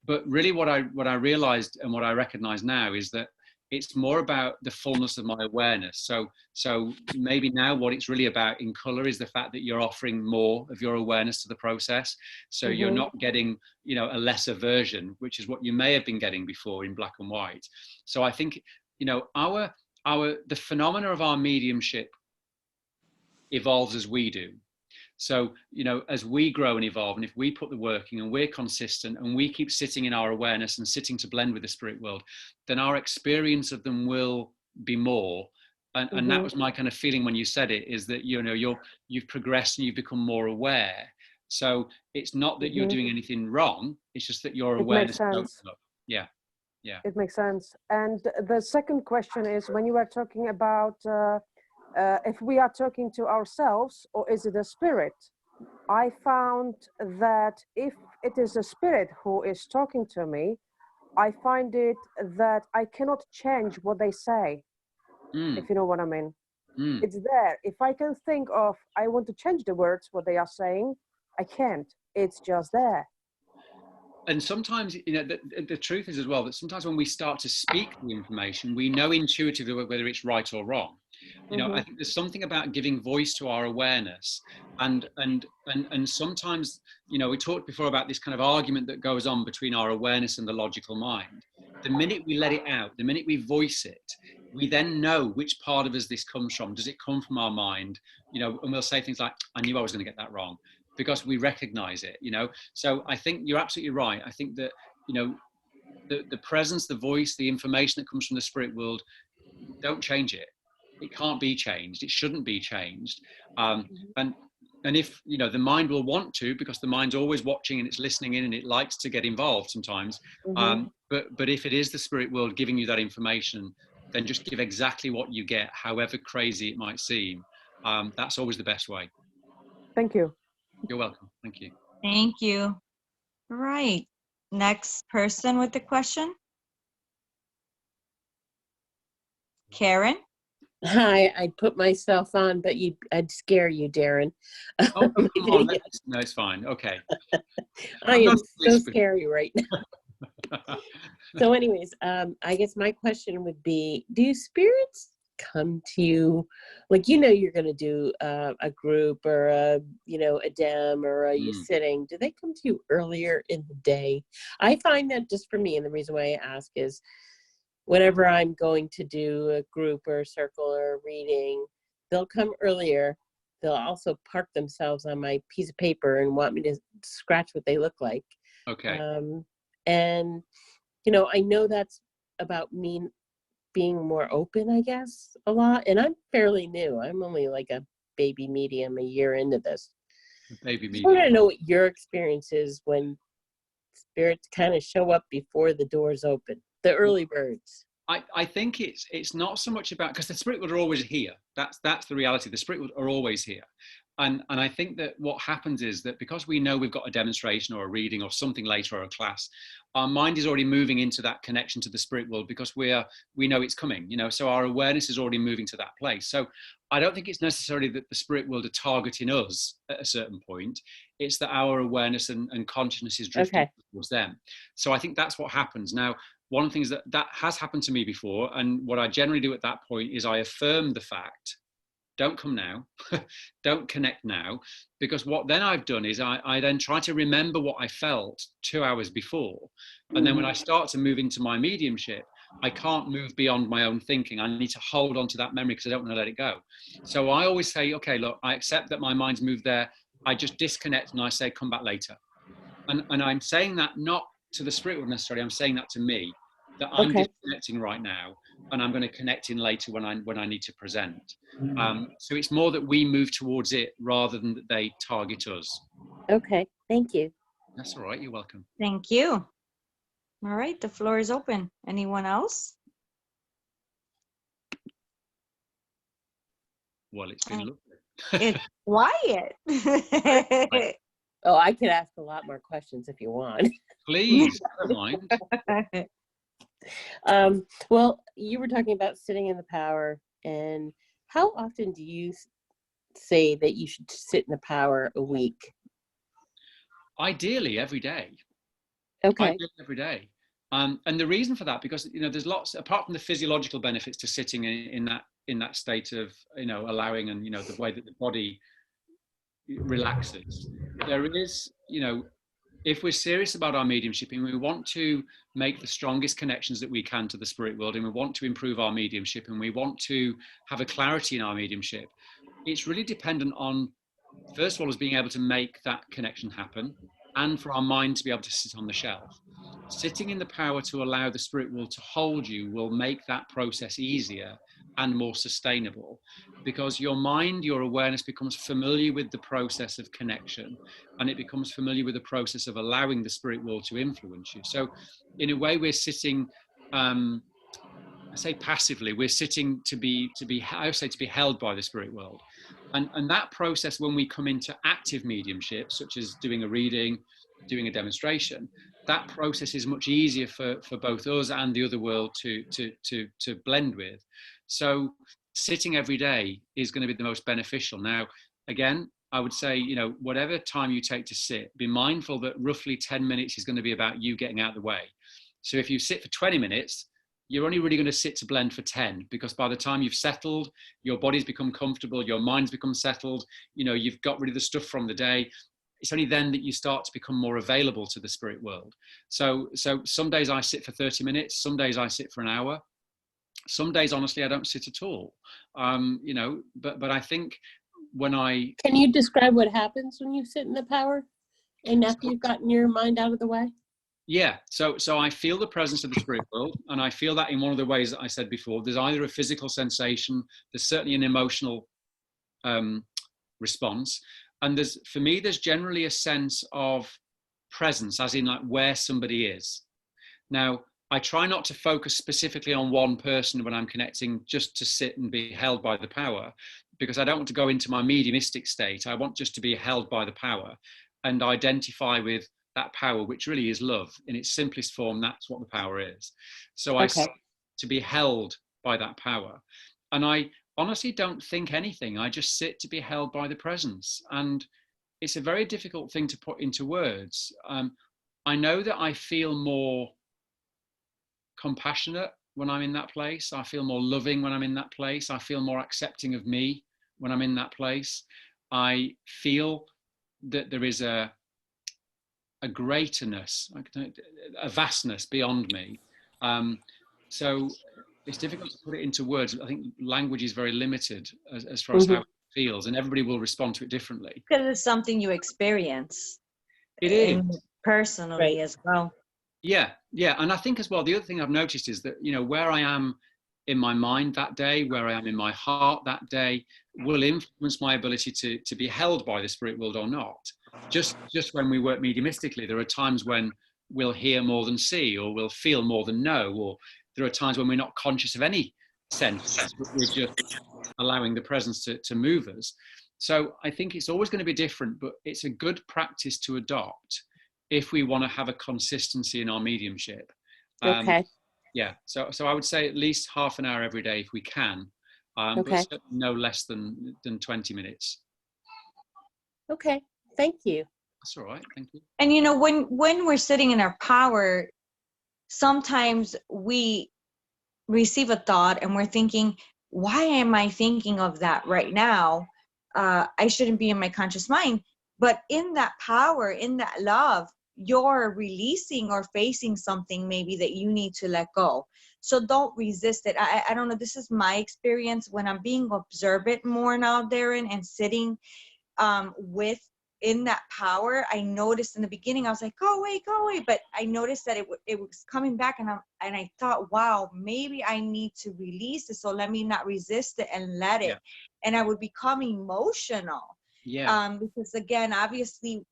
But really what I realized and what I recognize now is that it's more about the fullness of my awareness. So maybe now what it's really about in color is the fact that you're offering more of your awareness to the process. So you're not getting, a lesser version, which is what you may have been getting before in black and white. So I think, the phenomena of our mediumship evolves as we do. So, as we grow and evolve, and if we put the work in and we're consistent and we keep sitting in our awareness and sitting to blend with the spirit world, then our experience of them will be more. And that was my kind of feeling when you said it, is that, you've progressed and you've become more aware. So it's not that you're doing anything wrong. It's just that your awareness goes up. Yeah. Yeah. It makes sense. And the second question is, when you were talking about if we are talking to ourselves or is it a spirit, I found that if it is a spirit who is talking to me, I find it that I cannot change what they say, if you know what I mean. It's there. If I can think of, I want to change the words, what they are saying, I can't. It's just there. And sometimes, the truth is as well, that sometimes when we start to speak the information, we know intuitively whether it's right or wrong. I think there's something about giving voice to our awareness, and sometimes, we talked before about this kind of argument that goes on between our awareness and the logical mind. The minute we let it out, the minute we voice it, we then know which part of us this comes from. Does it come from our mind? And we'll say things like, I knew I was going to get that wrong, because we recognize it, So I think you're absolutely right. I think that, the presence, the voice, the information that comes from the spirit world, don't change it. It can't be changed. It shouldn't be changed. And if, the mind will want to, because the mind's always watching and it's listening in and it likes to get involved sometimes. But if it is the spirit world giving you that information, then just give exactly what you get, however crazy it might seem. That's always the best way. Thank you. You're welcome. Thank you. Thank you. Right. Next person with the question. Karen. Hi, I'd put myself on, but I'd scare you, Darren. Oh, no, it's fine. Okay. I am so scary right now. So anyways, I guess my question would be, do spirits come to you, like, you're going to do a group or a dem or you sitting, do they come to you earlier in the day? I find that, just for me, and the reason why I ask is, whenever I'm going to do a group or a circle or a reading, they'll come earlier. They'll also park themselves on my piece of paper and want me to scratch what they look like. Okay. And I know that's about me being more open, I guess, a lot. And I'm fairly new. I'm only like a baby medium, a year into this. Baby medium. I want to know what your experience is when spirits kind of show up before the doors open, the early birds. I think it's not so much about, because the spirit world are always here. That's the reality. The spirit world are always here. And I think that what happens is that because we know we've got a demonstration or a reading or something later or a class, our mind is already moving into that connection to the spirit world, because we know it's coming, so our awareness is already moving to that place. So I don't think it's necessarily that the spirit world are targeting us at a certain point. It's that our awareness and consciousness is drifting towards them. So I think that's what happens. Now, one of the things that has happened to me before, and what I generally do at that point is I affirm the fact, don't come now, don't connect now, because what then I've done is I then try to remember what I felt 2 hours before. And then when I start to move into my mediumship, I can't move beyond my own thinking. I need to hold on to that memory because I don't want to let it go. So I always say, okay, look, I accept that my mind's moved there. I just disconnect and I say, come back later. And I'm saying that not to the spirit world necessarily, I'm saying that to me, that I'm disconnecting right now, and I'm going to connect in later when I need to present. So it's more that we move towards it rather than that they target us. Okay, thank you. That's all right. You're welcome. Thank you. All right, the floor is open. Anyone else? Well, it's been lovely. It's quiet. Oh, I could ask a lot more questions if you want. Please, I don't mind. Well, you were talking about sitting in the power, and how often do you say that you should sit in the power a week? Ideally, every day. Okay. Ideally, every day. And the reason for that, because there's lots, apart from the physiological benefits to sitting in that state of allowing, and the way that the body relaxes, there is if we're serious about our mediumship and we want to make the strongest connections that we can to the spirit world, and we want to improve our mediumship, and we want to have a clarity in our mediumship, it's really dependent on, first of all, is being able to make that connection happen, and for our mind to be able to sit on the shelf. Sitting in the power to allow the spirit world to hold you will make that process easier and more sustainable, because your mind, your awareness becomes familiar with the process of connection, and it becomes familiar with the process of allowing the spirit world to influence you. So in a way, we're sitting, I say passively, we're sitting to be held by the spirit world. And that process, when we come into active mediumship, such as doing a reading, doing a demonstration, that process is much easier for both us and the other world to blend with. So sitting every day is going to be the most beneficial. Now, again, I would say, whatever time you take to sit, be mindful that roughly 10 minutes is going to be about you getting out of the way. So if you sit for 20 minutes, you're only really going to sit to blend for 10, because by the time you've settled, your body's become comfortable, your mind's become settled, you've got rid of the stuff from the day. It's only then that you start to become more available to the spirit world. So some days I sit for 30 minutes, some days I sit for an hour. Some days, honestly, I don't sit at all. But I think when I... Can you describe what happens when you sit in the power and after you've gotten your mind out of the way? Yeah, so I feel the presence of the spirit world, and I feel that in one of the ways that I said before. There's either a physical sensation, there's certainly an emotional response, and for me, there's generally a sense of presence, as in like where somebody is. Now, I try not to focus specifically on one person when I'm connecting, just to sit and be held by the power, because I don't want to go into my mediumistic state. I want just to be held by the power and identify with that power, which really is love in its simplest form. That's what the power is. So I sit to be held by that power, and I honestly don't think anything. I just sit to be held by the presence, and it's a very difficult thing to put into words. I know that I feel more compassionate when I'm in that place. I feel more loving when I'm in that place. I feel more accepting of me when I'm in that place. I feel that there is a greaterness, a vastness beyond me. So it's difficult to put it into words. I think language is very limited as far as how it feels, and everybody will respond to it differently. Because it's something you experience. It is. Personally as well. Yeah. And I think as well, the other thing I've noticed is that, where I am in my mind that day, where I am in my heart that day, will influence my ability to be held by the spirit world or not. Just when we work mediumistically, there are times when we'll hear more than see, or we'll feel more than know, or there are times when we're not conscious of any sense, but we're just allowing the presence to move us. So I think it's always going to be different, but it's a good practice to adopt if we want to have a consistency in our mediumship. Okay. Yeah, so I would say at least half an hour every day if we can, but certainly no less than 20 minutes. Okay, thank you. That's all right, thank you. And when we're sitting in our power, sometimes we receive a thought and we're thinking, why am I thinking of that right now? I shouldn't be in my conscious mind. But in that power, in that love, you're releasing or facing something maybe that you need to let go. So don't resist it. I don't know, this is my experience when I'm being observant more now, Darren, and sitting in that power. I noticed in the beginning, I was like, go away. But I noticed that it was coming back, and I thought, wow, maybe I need to release it. So let me not resist it and let it. And I would become emotional. Yeah. Because again, obviously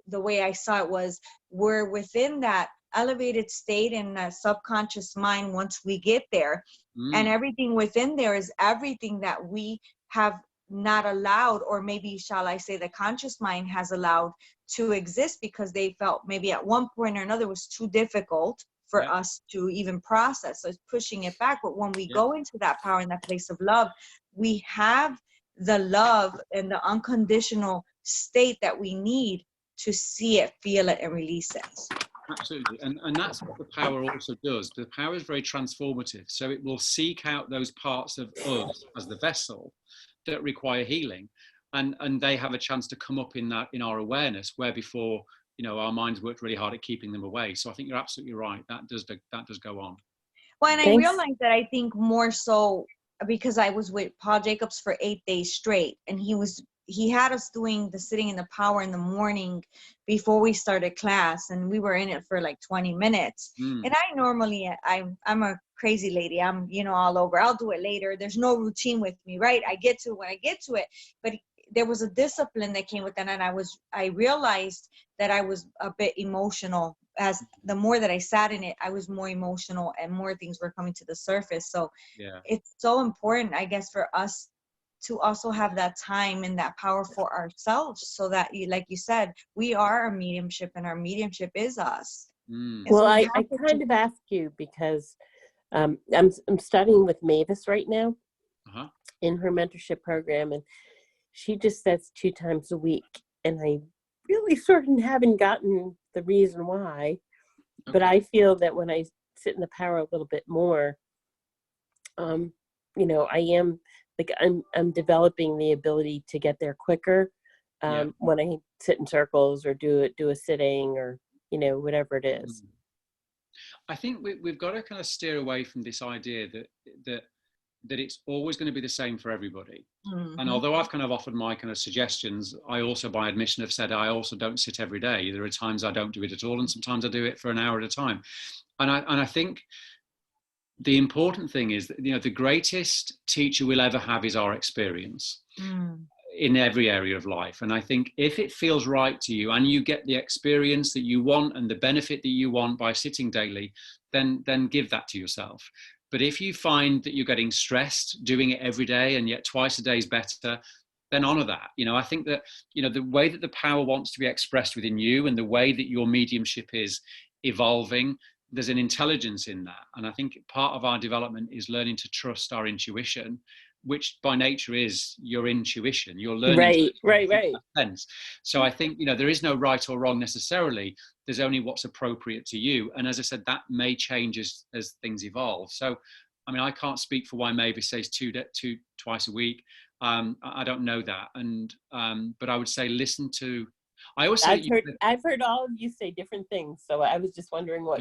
the way I saw it was, we're within that elevated state in the subconscious mind once we get there. And everything within there is everything that we have not allowed, or maybe shall I say the conscious mind has allowed to exist because they felt maybe at one point or another was too difficult for us to even process. So it's pushing it back. But when we go into that power and that place of love, we have the love and the unconditional state that we need to see it, feel it, and release it. Absolutely. And that's what the power also does. The power is very transformative. So it will seek out those parts of us as the vessel that require healing. And they have a chance to come up in our awareness, where before, our minds worked really hard at keeping them away. So I think you're absolutely right. That does go on. Well, and I realized that, I think more so because I was with Paul Jacobs for 8 days straight, and he had us doing the sitting in the power in the morning before we started class, and we were in it for like 20 minutes. And I normally, I'm a crazy lady. I'm, all over. I'll do it later. There's no routine with me, right? I get to it when I get to it. But there was a discipline that came with that, and I realized that I was a bit emotional. As the more that I sat in it, I was more emotional, and more things were coming to the surface. So it's so important, I guess, for us to also have that time and that power for ourselves, so that, like you said, we are our mediumship, and our mediumship is us. Well, so I kind of ask you because I'm studying with Mavis right now in her mentorship program, and she just says 2 times a week, and I really sort of haven't gotten the reason why, but I feel that when I sit in the power a little bit more, I am like I'm developing the ability to get there quicker when I sit in circles or do a sitting, or whatever it is. I think we've got to kind of steer away from this idea that it's always going to be the same for everybody. And although I've kind of offered my kind of suggestions, I also, by admission, have said I also don't sit every day. There are times I don't do it at all, and sometimes I do it for an hour at a time. And I think the important thing is that, the greatest teacher we'll ever have is our experience in every area of life. And I think if it feels right to you, and you get the experience that you want and the benefit that you want by sitting daily, then give that to yourself. But if you find that you're getting stressed doing it every day, and yet twice a day is better, then honor that. I think that, the way that the power wants to be expressed within you, and the way that your mediumship is evolving, there's an intelligence in that. And I think part of our development is learning to trust our intuition, which by nature is your intuition. You're learning. Right. Sense. So I think, there is no right or wrong necessarily. There's only what's appropriate to you. And as I said, that may change as things evolve. So, I can't speak for why Mavis says twice a week. I don't know that. And, but I would say, listen to, I always say, I've heard all of you say different things. So I was just wondering what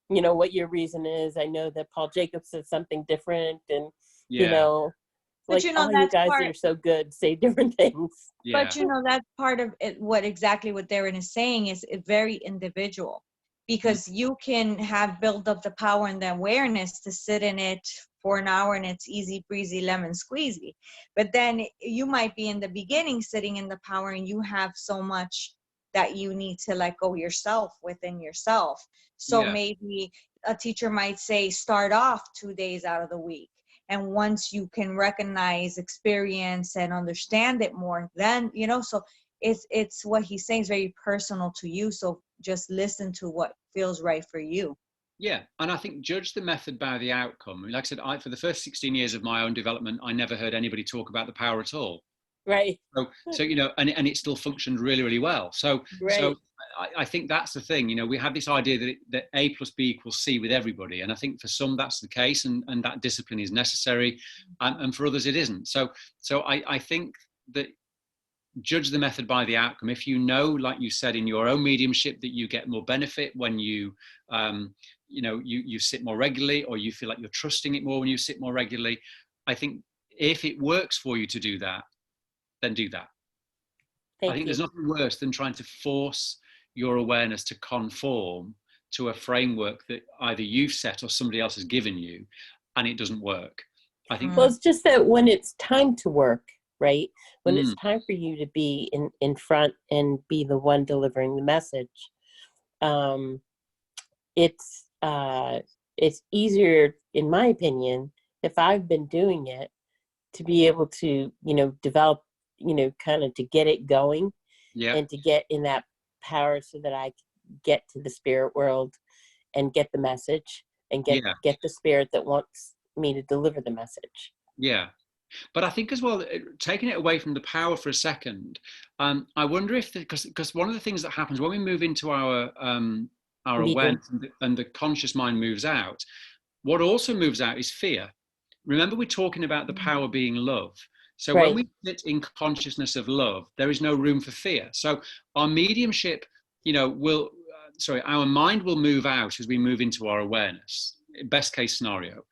what your reason is. I know that Paul Jacobs said something different, and, but all you guys that are so good say different things. But that's part of it. What Darren is saying is very individual, because you can have built up the power and the awareness to sit in it for an hour, and it's easy breezy lemon squeezy. But then you might be in the beginning sitting in the power, and you have so much that you need to let go yourself within yourself. So maybe a teacher might say, start off 2 days out of the week. And once you can recognize, experience, and understand it more, then, so it's what he's saying is very personal to you. So just listen to what feels right for you. Yeah. And I think judge the method by the outcome. Like I said, for the first 16 years of my own development, I never heard anybody talk about the power at all. Right. So and it still functioned really, really well. So I think that's the thing. We have this idea that A plus B equals C with everybody, and I think for some that's the case, and that discipline is necessary, and for others it isn't. So I think that judge the method by the outcome. If like you said, in your own mediumship, that you get more benefit when you you sit more regularly, or you feel like you're trusting it more when you sit more regularly, I think if it works for you to do that, then do that. I think there's nothing worse than trying to force your awareness to conform to a framework that either you've set or somebody else has given you, and it doesn't work. I think. Well, it's just that when it's time to work, right? When it's time for you to be in front and be the one delivering the message, it's easier, in my opinion, if I've been doing it, to be able to, develop, kind of to get it going, and to get in that power so that I get to the spirit world and get the message and get the spirit that wants me to deliver the message. Yeah. But I think as well, taking it away from the power for a second, I wonder if, because one of the things that happens when we move into our awareness and the conscious mind moves out, what also moves out is fear. Remember, we're talking about the power being love. So when we sit in consciousness of love, there is no room for fear. So our mediumship, our mind will move out as we move into our awareness, best case scenario.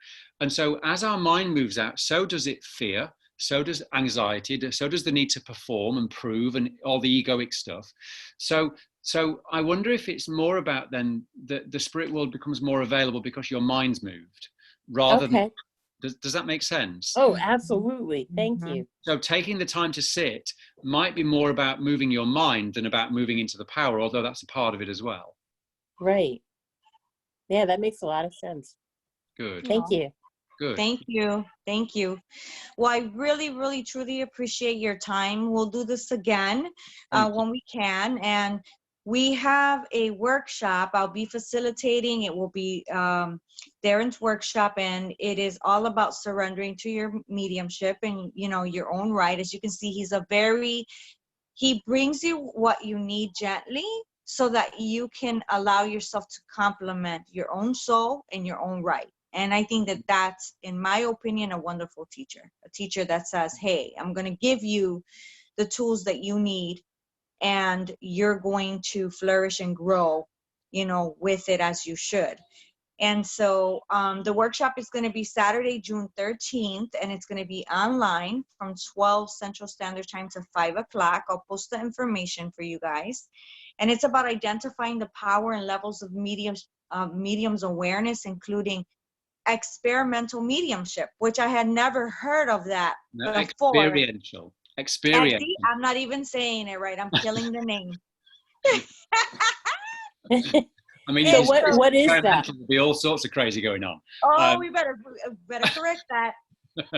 And so as our mind moves out, so does it fear, so does anxiety, so does the need to perform and prove and all the egoic stuff. So I wonder if it's more about then the spirit world becomes more available because your mind's moved rather than, does that make sense? Oh, absolutely. Thank you. So taking the time to sit might be more about moving your mind than about moving into the power, although that's a part of it as well. Right. Yeah, that makes a lot of sense. Good. Thank you. Good. Thank you. Thank you. Well, I really, really, truly appreciate your time. We'll do this again when we can. And we have a workshop. I'll be facilitating. It will be Darren's workshop, and it is all about surrendering to your mediumship and, your own right. As you can see, he brings you what you need gently so that you can allow yourself to complement your own soul and your own right. And I think that that's, in my opinion, a wonderful teacher, a teacher that says, hey, I'm going to give you the tools that you need, and you're going to flourish and grow, with it as you should. And so the workshop is going to be Saturday, June 13th, and it's going to be online from 12 Central Standard Time to 5 o'clock. I'll post the information for you guys. And it's about identifying the power and levels of mediums awareness, including experimental mediumship, which I had never heard of that before. Experiential. I'm not even saying it right. I'm killing the name. I mean, so what is that? There'll be all sorts of crazy going on. Oh, we better correct that.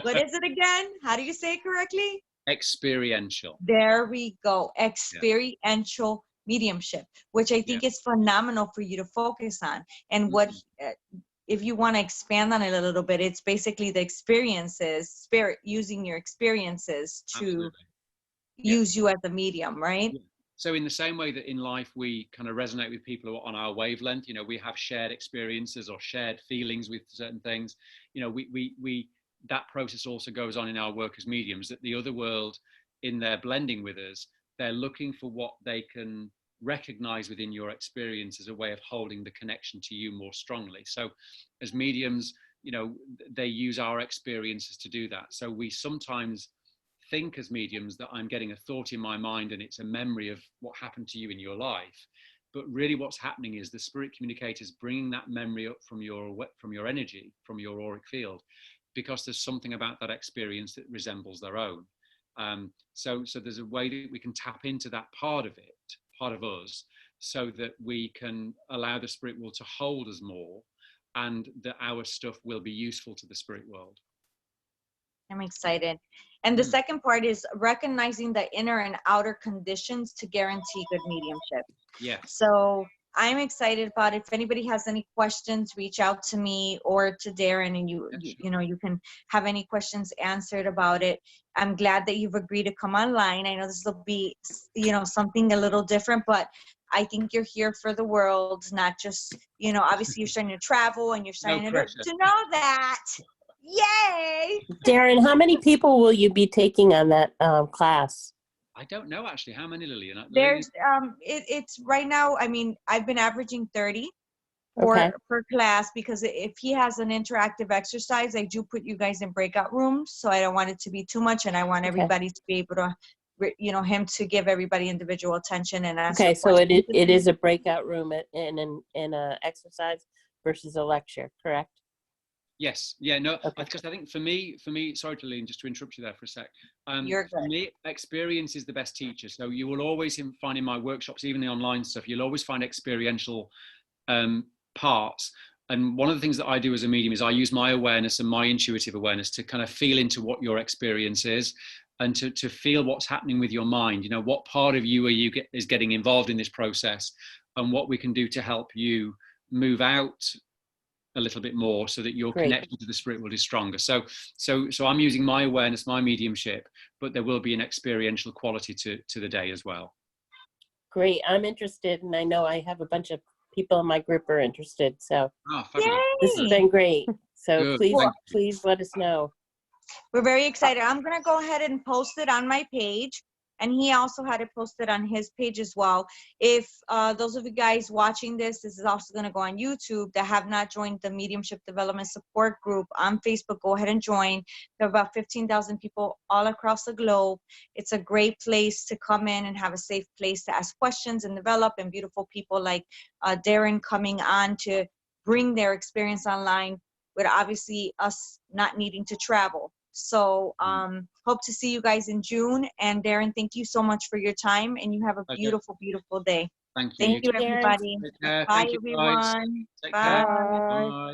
What is it again? How do you say it correctly? Experiential. There we go. Experiential mediumship, which I think is phenomenal for you to focus on. And what, if you want to expand on it a little bit, it's basically the experiences, spirit using your experiences to use you as a medium, right? Yeah. So in the same way that in life we kind of resonate with people who are on our wavelength, we have shared experiences or shared feelings with certain things, we that process also goes on in our work as mediums, that the other world, in their blending with us, they're looking for what they can recognize within your experience as a way of holding the connection to you more strongly. So as mediums, they use our experiences to do that. So we sometimes think as mediums that I'm getting a thought in my mind and it's a memory of what happened to you in your life. But really what's happening is the spirit communicators bringing that memory up from your energy, from your auric field, because there's something about that experience that resembles their own. So there's a way that we can tap into that part of it, part of us, so that we can allow the spirit world to hold us more, and that our stuff will be useful to the spirit world. I'm excited. And the second part is recognizing the inner and outer conditions to guarantee good mediumship. Yes. So I'm excited about it. If anybody has any questions, reach out to me or to Darren, and you can have any questions answered about it. I'm glad that you've agreed to come online. I know this will be, something a little different, but I think you're here for the world, not just, obviously you're starting to travel and you're starting to know that. Yay! Darren, how many people will you be taking on that class? I don't know actually. How many, Lillian? There's it's right now, I mean, I've been averaging 30 per class, because if he has an interactive exercise, I do put you guys in breakout rooms, so I don't want it to be too much, and I want everybody to be able to, him to give everybody individual attention and answer. Okay, so it is a breakout room in a exercise versus a lecture, correct? Yes. Yeah. No. Because I think for me, sorry, Lillian, just to interrupt you there for a sec. You're good. For me, experience is the best teacher. So you will always find in my workshops, even the online stuff, you'll always find experiential parts. And one of the things that I do as a medium is I use my awareness and my intuitive awareness to kind of feel into what your experience is, and to feel what's happening with your mind. You know, what part of you is getting involved in this process, and what we can do to help you move out a little bit more so that your connection to the spirit world is stronger. So I'm using my awareness, my mediumship, but there will be an experiential quality to the day as well. Great. I'm interested, and I know I have a bunch of people in my group are interested. So this has been great. So please let us know. We're very excited. I'm going to go ahead and post it on my page. And he also had it posted on his page as well. If those of you guys watching this is also going to go on YouTube that have not joined the Mediumship Development Support Group on Facebook, go ahead and join. There are about 15,000 people all across the globe. It's a great place to come in and have a safe place to ask questions and develop, and beautiful people like Darren coming on to bring their experience online with obviously us not needing to travel. So hope to see you guys in June. And Darren, thank you so much for your time, and you have a beautiful, beautiful day. Thank you. Thank you, everybody. Bye, everyone. Take Bye. care. Bye.